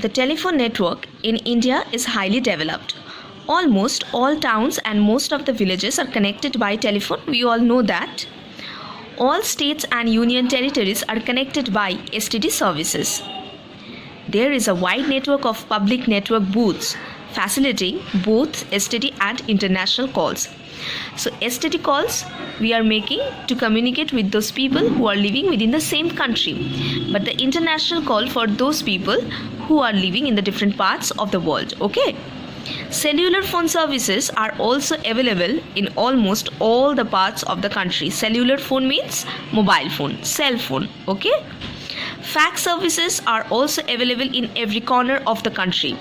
The telephone network in India is highly developed. Almost all towns and most of the villages are connected by telephone. We all know that. All states and union territories are connected by STD services. There is a wide network of public network booths facilitating both STD and international calls. So STD calls we are making to communicate with those people who are living within the same country, but the international call for those people who are living in the different parts of the world. Okay. Cellular phone services are also available in almost all the parts of the country. Cellular phone means mobile phone, cell phone. Okay. Fax services are also available in every corner of the country.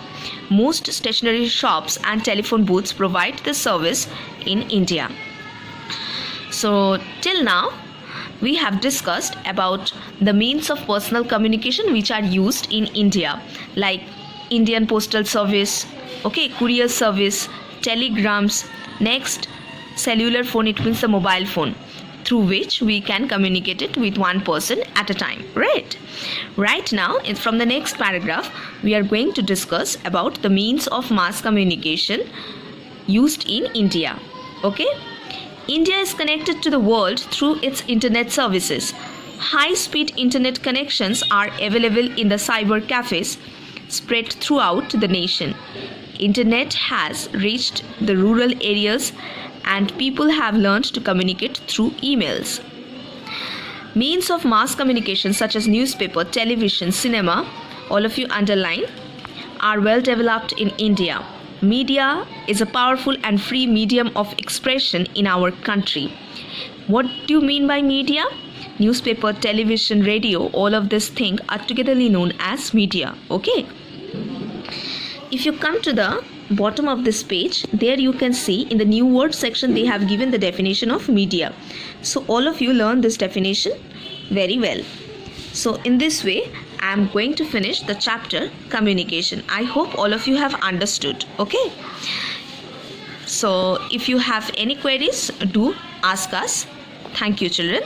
Most stationery shops and telephone booths provide this service in India. So till now we have discussed about the means of personal communication which are used in India, like Indian Postal Service, okay, courier service, telegrams. Next, cellular phone, it means the mobile phone through which we can communicate it with one person at a time, right now from the next paragraph we are going to discuss about the means of mass communication used in India. Okay, India is connected to the world through its internet services. High speed internet connections are available in the cyber cafes spread throughout the nation. Internet has reached the rural areas and people have learned to communicate through emails. Means of mass communication such as newspaper, television, cinema, all of you underline, are well developed in India. Media is a powerful and free medium of expression in our country. What do you mean by media? Newspaper, television, radio, all of these things are togetherly known as media. Okay. If you come to the bottom of this page, there you can see in the new word section they have given the definition of media. So all of you learn this definition very well. So in this way I am going to finish the chapter communication. I hope all of you have understood. Okay, so if you have any queries, do ask us. Thank you, children.